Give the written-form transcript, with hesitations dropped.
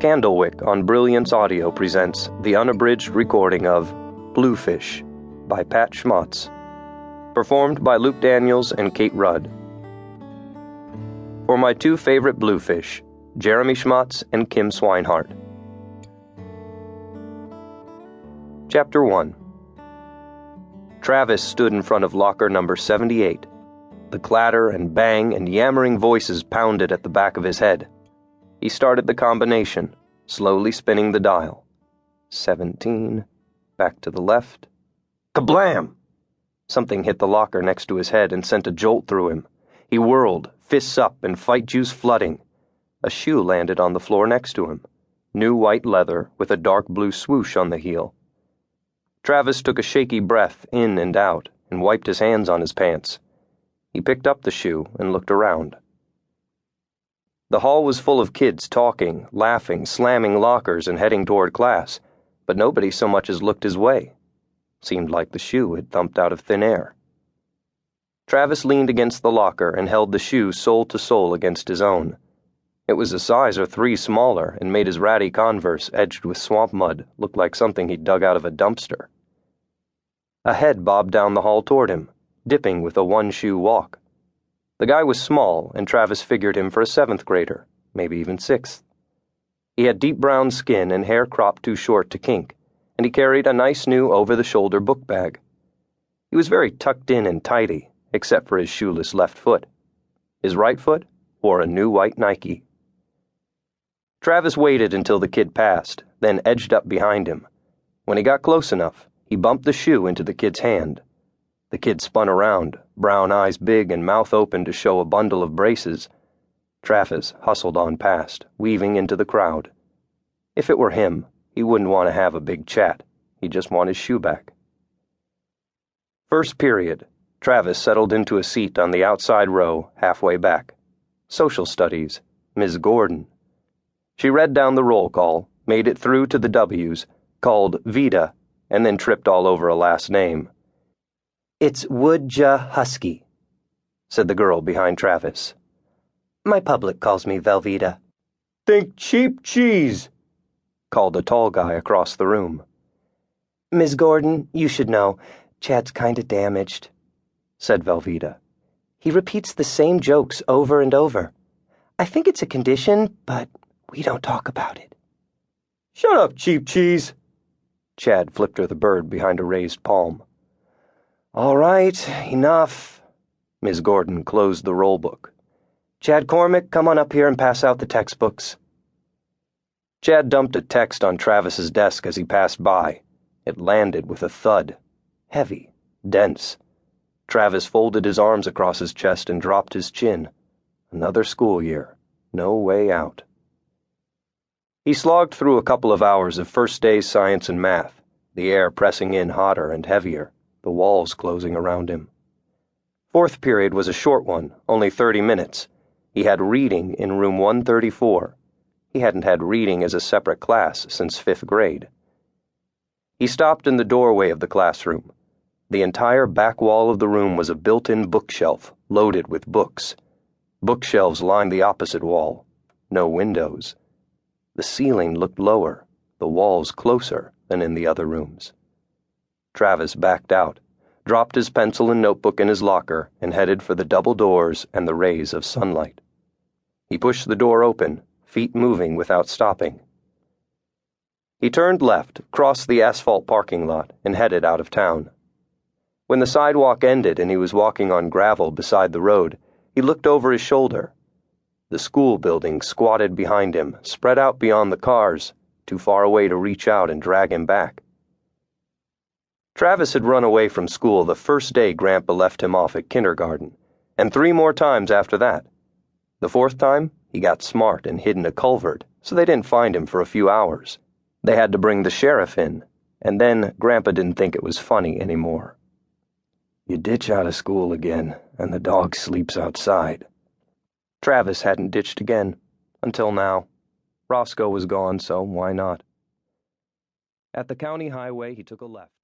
Candlewick on Brilliance Audio presents the unabridged recording of Bluefish by Pat Schmatz, performed by Luke Daniels and Kate Rudd. For my two favorite Bluefish, Jeremy Schmatz and Kim Swinehart. Chapter 1. Travis stood in front of locker number 78. The clatter and bang and yammering voices pounded at the back of his head. He started the combination, slowly spinning the dial. 17, back to the left. Kablam! Something hit the locker next to his head and sent a jolt through him. He whirled, fists up and fight juice flooding. A shoe landed on the floor next to him. New white leather with a dark blue swoosh on the heel. Travis took a shaky breath in and out and wiped his hands on his pants. He picked up the shoe and looked around. The hall was full of kids talking, laughing, slamming lockers, and heading toward class, but nobody so much as looked his way. Seemed like the shoe had thumped out of thin air. Travis leaned against the locker and held the shoe sole to sole against his own. It was a size or three smaller and made his ratty Converse, edged with swamp mud, look like something he'd dug out of a dumpster. A head bobbed down the hall toward him, dipping with a one-shoe walk. The guy was small, and Travis figured him for a 7th grader, maybe even 6th. He had deep brown skin and hair cropped too short to kink, and he carried a nice new over-the-shoulder book bag. He was very tucked in and tidy, except for his shoeless left foot. His right foot wore a new white Nike. Travis waited until the kid passed, then edged up behind him. When he got close enough, he bumped the shoe into the kid's hand. The kid spun around, brown eyes big and mouth open to show a bundle of braces. Travis hustled on past, weaving into the crowd. If it were him, he wouldn't want to have a big chat. He'd just want his shoe back. First period, Travis settled into a seat on the outside row, halfway back. Social studies, Ms. Gordon. She read down the roll call, made it through to the W's, called Vita, and then tripped all over a last name. "It's Husky," said the girl behind Travis. "My public calls me Velveeta." "Think cheap cheese," called a tall guy across the room. "Ms. Gordon, you should know, Chad's kinda damaged," said Velveeta. "He repeats the same jokes over and over. I think it's a condition, but we don't talk about it." "Shut up, cheap cheese." Chad flipped her the bird behind a raised palm. "All right, enough." Ms. Gordon closed the roll book. "Chad Cormick, come on up here and pass out the textbooks." Chad dumped a text on Travis's desk as he passed by. It landed with a thud. Heavy, dense. Travis folded his arms across his chest and dropped his chin. Another school year. No way out. He slogged through a couple of hours of first day's science and math, the air pressing in hotter and heavier, the walls closing around him. Fourth period was a short one, only 30 minutes. He had reading in room 134. He hadn't had reading as a separate class since 5th grade. He stopped in the doorway of the classroom. The entire back wall of the room was a built-in bookshelf, loaded with books. Bookshelves lined the opposite wall. No windows. The ceiling looked lower, the walls closer than in the other rooms. Travis backed out, dropped his pencil and notebook in his locker, and headed for the double doors and the rays of sunlight. He pushed the door open, feet moving without stopping. He turned left, crossed the asphalt parking lot, and headed out of town. When the sidewalk ended and he was walking on gravel beside the road, he looked over his shoulder. The school building squatted behind him, spread out beyond the cars, too far away to reach out and drag him back. Travis had run away from school the first day Grandpa left him off at kindergarten, and 3 more times after that. The 4th time, he got smart and hid in a culvert, so they didn't find him for a few hours. They had to bring the sheriff in, and then Grandpa didn't think it was funny anymore. "You ditch out of school again, and the dog sleeps outside." Travis hadn't ditched again, until now. Rosco was gone, so why not? At the county highway, he took a left.